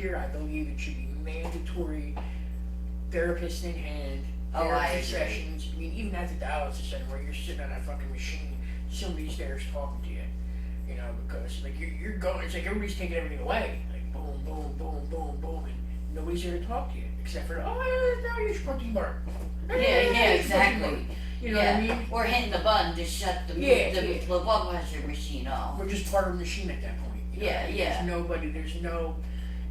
here, I believe it should be mandatory therapist in hand, Oh, I therapy agree. sessions. I mean, even at the dialysis center where you're sitting on that fucking machine, somebody's there talking to you. You know, because like you're going, it's like everybody's taking everything away. Like boom, boom, boom, boom, boom, and nobody's there to talk to you except for, oh, now you're supposed to bark. Yeah, exactly. You know what I mean? Or hitting the button to shut the blood pressure machine off. We're just part of the machine at that point. You know? Yeah. There's nobody, there's no,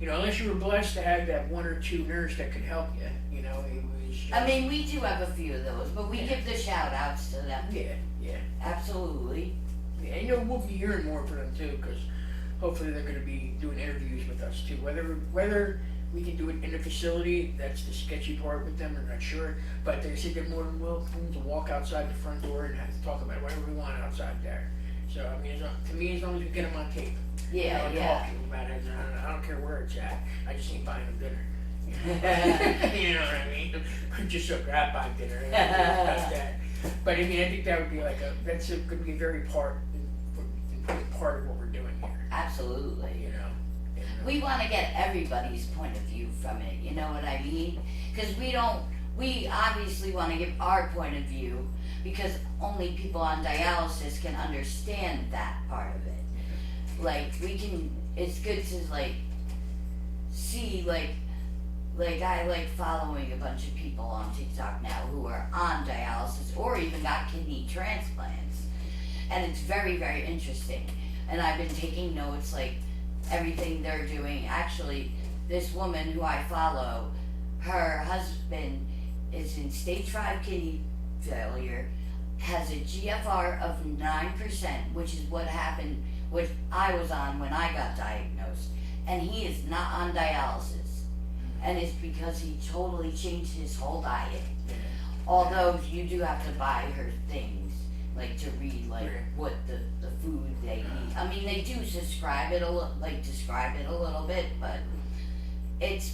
you know, unless you were blessed to have that one or two nurse that could help you. You know, it was just, I mean, we do have a few of those, but we give the shout outs to them. Yeah. Absolutely. Yeah, and you know, we'll be hearing more from them too, because hopefully they're going to be doing interviews with us too. Whether we can do it in the facility, that's the sketchy part with them, I'm not sure. But they said they're more than welcome to walk outside the front door and have to talk about whatever we want outside there. So, I mean, to me, as long as we get them on tape. Yeah. Talk to them about it. I don't care where it's at. I just ain't buying them dinner. You know what I mean? Just so grab buy dinner. Like that. But I mean, I think that would be like could be a very important part of what we're doing here. Absolutely. You know. We want to get everybody's point of view from it, you know what I mean? Because we obviously want to give our point of view because only people on dialysis can understand that part of it. Like, it's good to, like, see, like I like following a bunch of people on TikTok now who are on dialysis or even got kidney transplants. And it's very, very interesting. And I've been taking notes, like, everything they're doing. Actually, this woman who I follow, her husband is in stage 5 kidney failure, has a GFR of 9%, which is what happened, which I was on when I got diagnosed. And he is not on dialysis. And it's because he totally changed his whole diet. Although you do have to buy her things, like to read like what the food they eat. I mean, they do describe it a little bit, but it's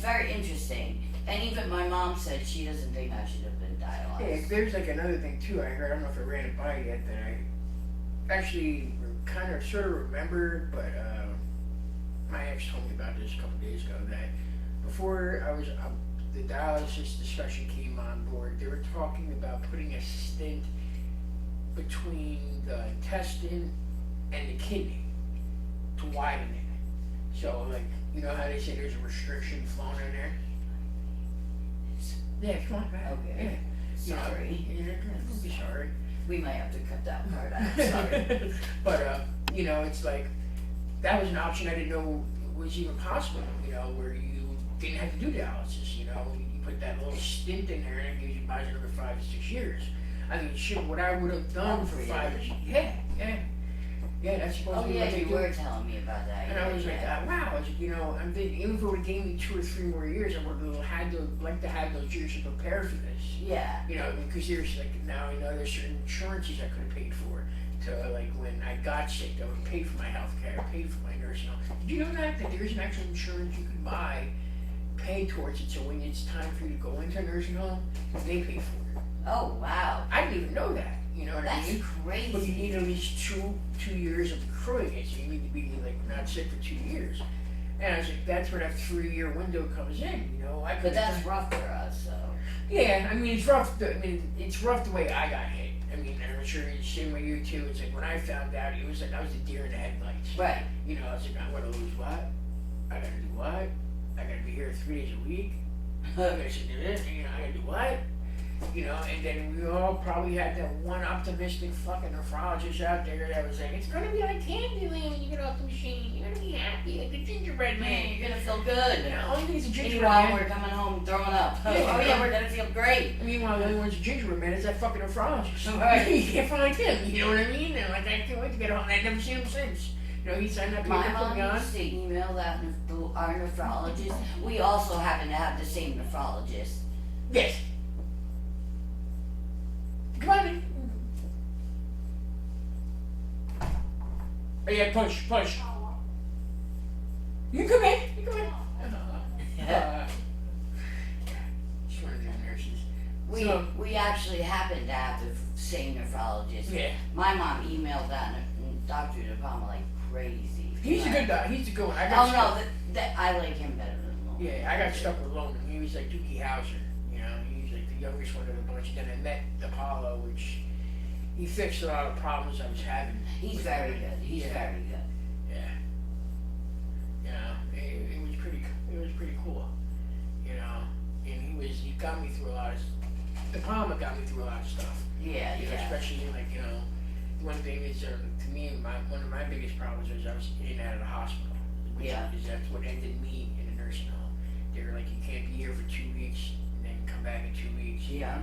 very interesting. And even my mom said she doesn't think I should have been dialyzed. Yeah, there's like another thing too. I heard. I don't know if I ran it by yet. That I actually kind of sort of remember, but my ex told me about this a couple days ago. That before the dialysis discussion came on board, they were talking about putting a stent between the intestine and the kidney to widen it. So, like, you know how they say there's a restriction flowing in there? Yeah, come on back. Okay. Yeah. Sorry. Don't be sorry. We might have to cut that part out. Sorry. But, you know, it's like, that was an option I didn't know was even possible, you know, where you didn't have to do dialysis, you know. You put that little stint in there and it gives you buys another 5 to 6 years. I mean, shit, what I would have done for 5 years. Yeah, that's supposed to be what they do. You were telling me about that. And I was like, wow, I was like, you know, I'm thinking, even if it would have gave me 2 or 3 more years, I would have had to, like to have those years to prepare for this. Yeah. You know, because there's like, now, you know, there's certain insurances I could have paid for. To, like, when I got sick, I would have paid for my health care, paid for my nursing home. Did you know that there's an actual insurance you can buy, pay towards it, so when it's time for you to go into a nursing home, they pay for it. Oh, wow. I didn't even know that. You know what I mean? That's crazy. But you need at least two years of accruing it, so you need to be like not sick for 2 years. And I was like, that's where that 3-year window comes in. You know, But that's rough for us, so. Yeah, I mean it's rough. It's rough the way I got hit. I mean, I'm sure it's the same way you too. It's like when I found out, it was like I was a deer in the headlights. Right. You know, I was like, I'm gonna lose what? I gotta do what? I gotta be here 3 days a week. I gotta sit there, you know, I gotta do what? You know, and then we all probably had that one optimistic fucking nephrologist out there that was like, it's gonna be like Candyland when you get off the machine. You're gonna be happy, like the gingerbread man. You're gonna feel good. You know, only thing is a gingerbread Meanwhile, man. we're coming home throwing up. Yeah, Oh yeah, we're gonna feel great. Meanwhile, the only one's a gingerbread man is that fucking nephrologist. Right. You can't find him, you know what I mean? And like, I can't wait to get home. I've never seen him since. You know, he signed that paper, My put mom me on. used to email that our nephrologist. We also happen to have the same nephrologist. Yes. Come on in. Oh yeah, push. You can come in. You come in. Just one of them nurses. We actually happen to have the same nephrologist. Yeah. My mom emailed that Dr. De Palma like crazy. He's a good guy. He's a good one. Oh no, That I like him better than Loman. Yeah, I got stuck with Loman. He was like Dookie Howser, you know. He was like the youngest one of the bunch. Then I met Apollo, which he fixed a lot of problems I was having. He's very good. He's very good. Yeah. You know, it was pretty cool. You know, and he got me through a lot of. Apollo got me through a lot of stuff. Yeah, You know, yeah. especially like one thing is to me one of my biggest problems is I was in and out of the hospital. Which Yeah. is that's what ended me in a nursing home. They were like, you can't be here for 2 weeks and then come back in 2 weeks. Yeah.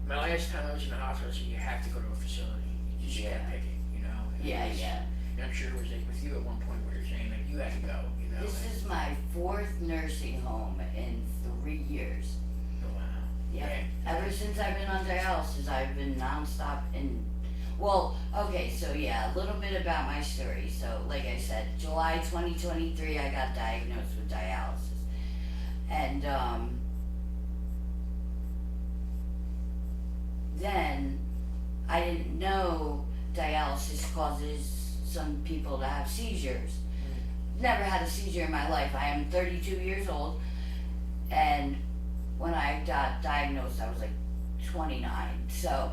My last time I was in the hospital, so you have to go to a facility. You just Yeah. can't pick it, you know. And Yeah, it was- yeah. And I'm sure it was like with you at one point where you're saying like you had to go, you know. This is my 4th nursing home in 3 years. Oh, wow. Yeah. Ever since I've been on dialysis, I've been nonstop in. Well, okay, so yeah, a little bit about my story. So, like I said, July 2023, I got diagnosed with dialysis. And, then I didn't know dialysis causes some people to have seizures. Never had a seizure in my life. I am 32 years old, and when I got diagnosed, I was like 29. So,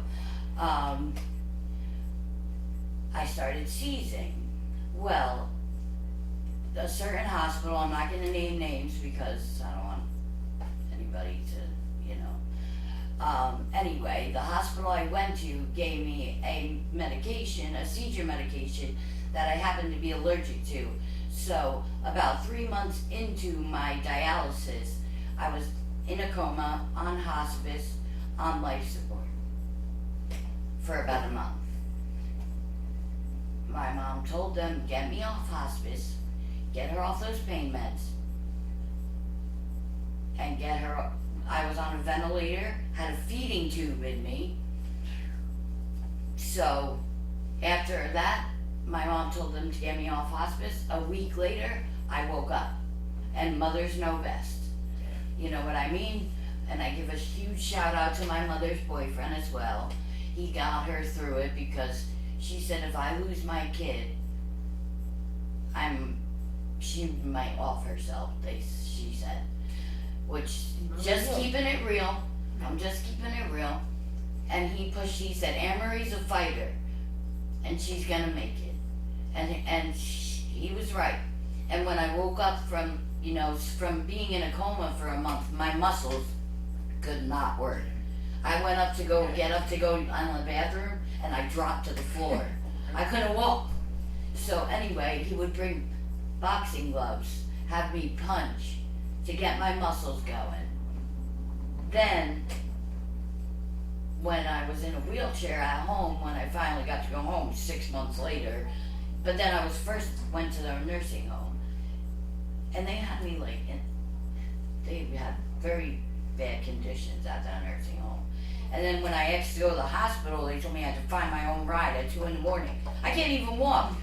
I started seizing. Well, a certain hospital, I'm not going to name names because I don't want anybody to, you know. Anyway, the hospital I went to gave me a medication, a seizure medication, that I happened to be allergic to. So, about 3 months into my dialysis, I was in a coma, on hospice, on life support for about a month. My mom told them, get me off hospice, get her off those pain meds, and get her. I was on a ventilator, had a feeding tube in me. So after that, my mom told them to get me off hospice. A week later, I woke up, and mothers know best. You know what I mean? And I give a huge shout out to my mother's boyfriend as well. He got her through it because she said if I lose my kid, she might off herself, she said. Which, just keeping it real, I'm just keeping it real. And he said, Anne-Marie's a fighter, and she's gonna make it. And he was right. And when I woke up from being in a coma for a month, my muscles could not work. I went up to go on the bathroom, and I dropped to the floor. I couldn't walk. So anyway, he would bring boxing gloves, have me punch to get my muscles going. Then, when I was in a wheelchair at home, when I finally got to go home 6 months later, but then I went to the nursing home, and they had me they had very bad conditions at that nursing home. And then when I asked to go to the hospital, they told me I had to find my own ride at 2 in the morning. I can't even walk.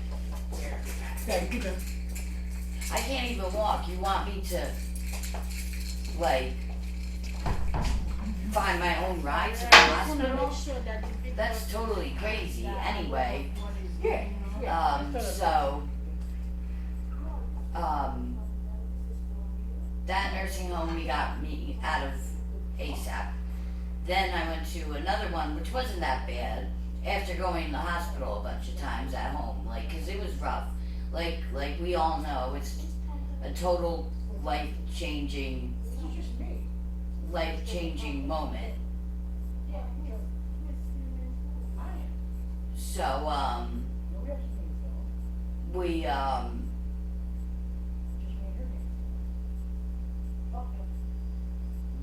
Yeah, keep it. I can't even walk. You want me to, find my own ride to the hospital? That's totally crazy. Anyway, that nursing home, he got me out of ASAP. Then I went to another one, which wasn't that bad, after going to the hospital a bunch of times at home, cause it was rough. Like we all know, it's a total life-changing moment. So,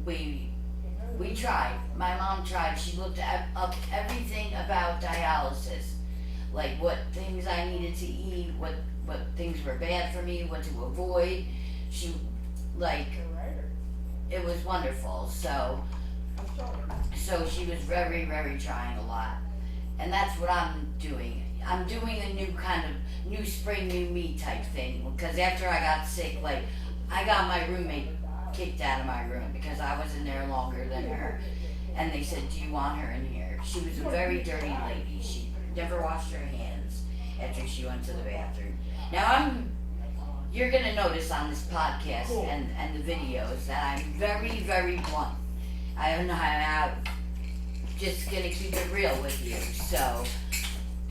we tried. My mom tried. She looked up everything about dialysis, like what things I needed to eat, what things were bad for me, what to avoid. It was wonderful. So she was very, very trying a lot. And that's what I'm doing. I'm doing a new spring, new me type thing. Because after I got sick, I got my roommate kicked out of my room because I was in there longer than her. And they said, do you want her in here? She was a very dirty lady. She never washed her hands after she went to the bathroom. Now you're gonna notice on this podcast Cool. and the videos that I'm very, very blunt. I'm just gonna keep it real with you. So,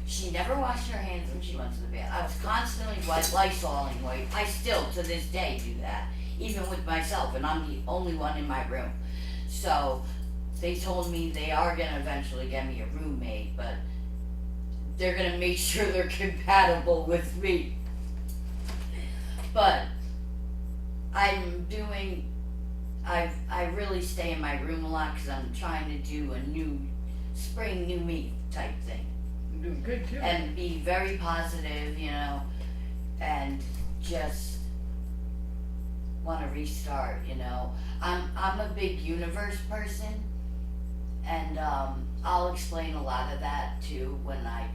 she never washed her hands when she went to the bath. I was constantly Lysoling white. I still, to this day, do that. Even with myself, and I'm the only one in my room. So, they told me they are gonna eventually get me a roommate, but they're gonna make sure they're compatible with me. But I really stay in my room a lot because I'm trying to do a new spring, new me type thing. You're doing good too. And be very positive, and just want to restart, I'm a big universe person, and I'll explain a lot of that too when I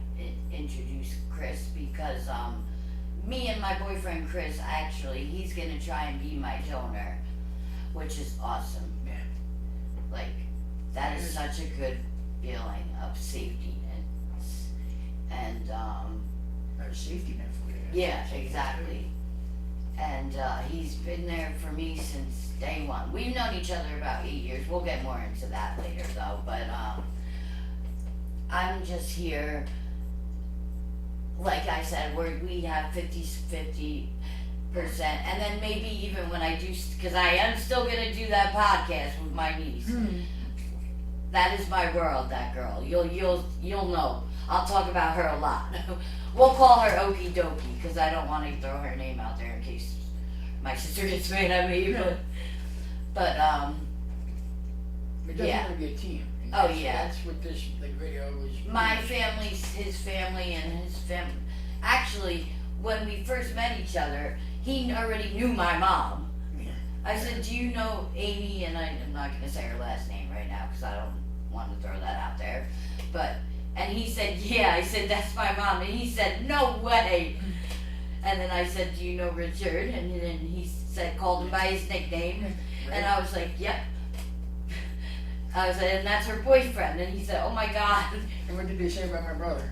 introduce Chris, because me and my boyfriend Chris, actually, he's gonna try and be my donor, which is awesome. Yeah. Like, that is such a good feeling of safety and Not a safety net for you. yeah, exactly. And he's been there for me since day one. We've known each other about 8 years. We'll get more into that later though, but I'm just here, like I said, we have 50-50%, and then maybe even when I do, because I am still gonna do that podcast with my niece. That is my world, that girl. You'll know. I'll talk about her a lot. We'll call her Okie Dokie, because I don't want to throw her name out there in case my sister gets mad at me. But It yeah. doesn't be a team. And Oh, that's- yeah. That's what this video was. my family, his family, and his family. Actually, when we first met each other, he already knew my mom. Yeah. I said, "Do you know Amy?" And I'm not going to say her last name right now because I don't want to throw that out there. And he said, "Yeah." I said, "That's my mom." And he said, "No way." And then I said, "Do you know Richard?" And then he said, called him by his nickname. And I was like, "Yep." I was like, "And that's her boyfriend." And he said, "Oh my God." And what did they say about my brother?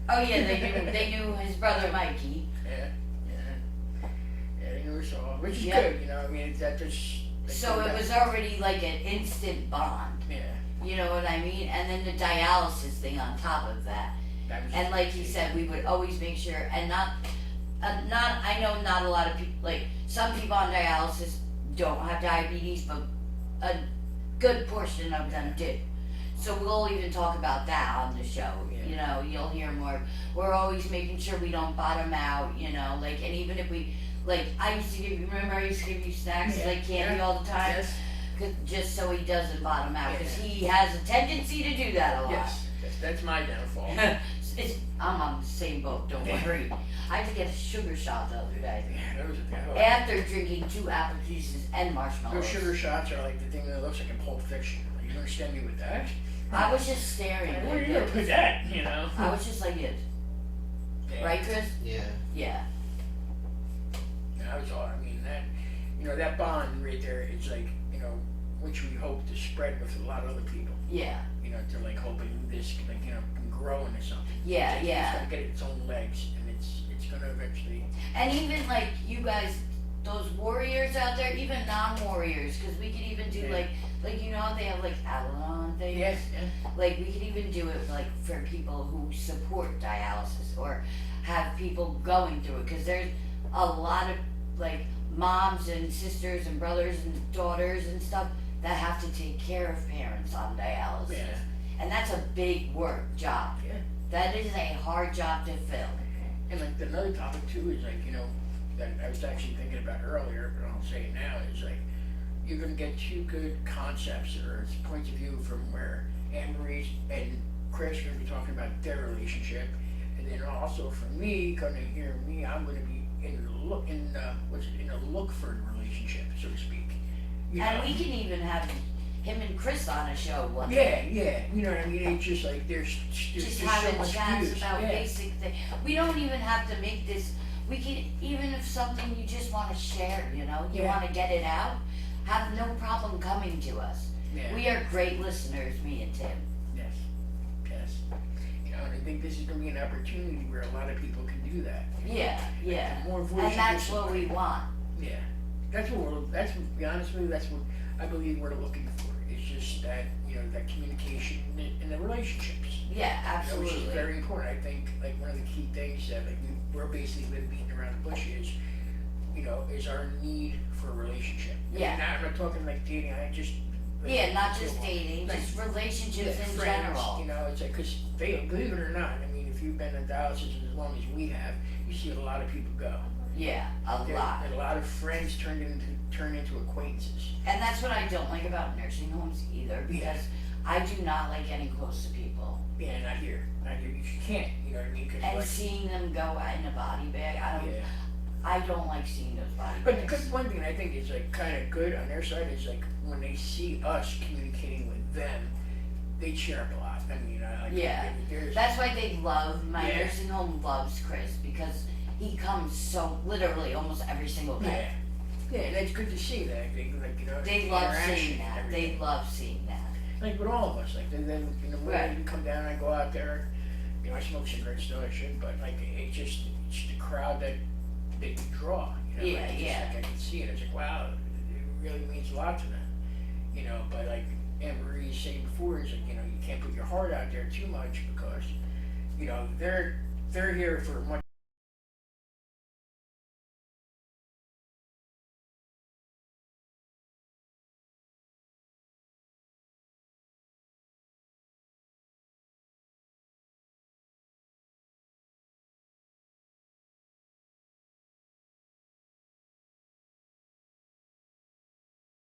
Oh yeah, they knew his brother Mikey. Yeah. They knew us all, which is Yep. good, I mean, that just. So it was already like an instant bond. Yeah. You know what I mean? And then the dialysis thing on top of that. That was And like he said, we would always make sure, and I know not a lot of people, like some people on dialysis don't have diabetes, but a good portion of them do. So we'll even talk about that on the show. Yeah. You'll hear more. We're always making sure we don't bottom out, and even if we, I used to remember I used to give you snacks, Yeah. like candy all the time, Yes. just so he doesn't bottom out, because Yeah. he has a tendency to do that a lot. Yes. That's my downfall. I'm on the same boat, don't worry. I had to get a sugar shot the other day. Yeah, those are the After drinking 2 apple juices and marshmallows. Those sugar shots are like the thing that looks like in Pulp Fiction. You understand me with that? I was just staring Like, at where are you gonna it. put that? I was just like this. Yeah. Right, Chris? Yeah. Yeah. That was all. I mean, that bond right there is like, which we hope to spread with a lot of other people. Yeah. To like hoping this, can grow into something. Yeah, It's yeah. gonna get its own legs, and it's gonna eventually. And even like you guys, those warriors out there, even non-warriors, because we could even do Yeah. like how they have like Al-Anon things. Yes. Like we could even do it like for people who support dialysis or have people going through it, because there's a lot of like moms and sisters and brothers and daughters and stuff that have to take care of parents on dialysis. Yeah. And that's a big job. Yeah. That is a hard job to fill. And like another topic too is like, that I was actually thinking about earlier, but I'll say it now, is like, you're gonna get 2 good concepts or points of view from where Anne Marie and Chris are gonna be talking about their relationship, and then also for me, I'm gonna be in a Lookford relationship, so to speak. And we can even have him and Chris on a show one Yeah, day. yeah, you know what I mean? It's just like there's Just so having much chats views. about Yeah. basic things. We don't even have to make this. We can, even if something you just want to share, you Yeah. want to get it out, have no problem coming to us. Yeah. We are great listeners, me and Tim. Yes, and I think this is gonna be an opportunity where a lot of people can do that. Yeah, yeah. The more voices And that's you what we want. Yeah, that's what to be honest with you, that's what I believe we're looking for. It's just that, that communication in the relationships. Yeah, Which absolutely. is very important. I think, like, one of the key things that, like, we're basically been beating around the bush is our need for a relationship. Yeah. And I'm not talking like dating, Yeah, not just dating, like, just relationships in friends, general. it's like, cause believe it or not, I mean, if you've been in dialysis as long as we have, you see a lot of people go. Yeah, a lot. And a lot of friends turn into acquaintances. And that's what I don't like about nursing homes either, because I do not like getting close to people. Yeah, not here. You can't, you know what I mean? 'Cause And like, seeing them go in a body bag, I don't like seeing those body But bags. because one thing I think is like kind of good on their side is like when they see us communicating with them, they cheer up a lot. I mean, Yeah. there's That's why they love, my Yeah. nursing home loves Chris, because he comes so, literally almost every single day. yeah, that's good to see that. They the love interaction seeing and that, everything. they love seeing that. Like with all of us, like then when Right. you come down, I go out there. I smoke cigarettes still, I should, but like it's the crowd that you draw. Yeah, like, yeah. Like I can see it. It's like wow, it really means a lot to them. But like Anne Marie was saying before, is like you can't put your heart out there too much because they're here for much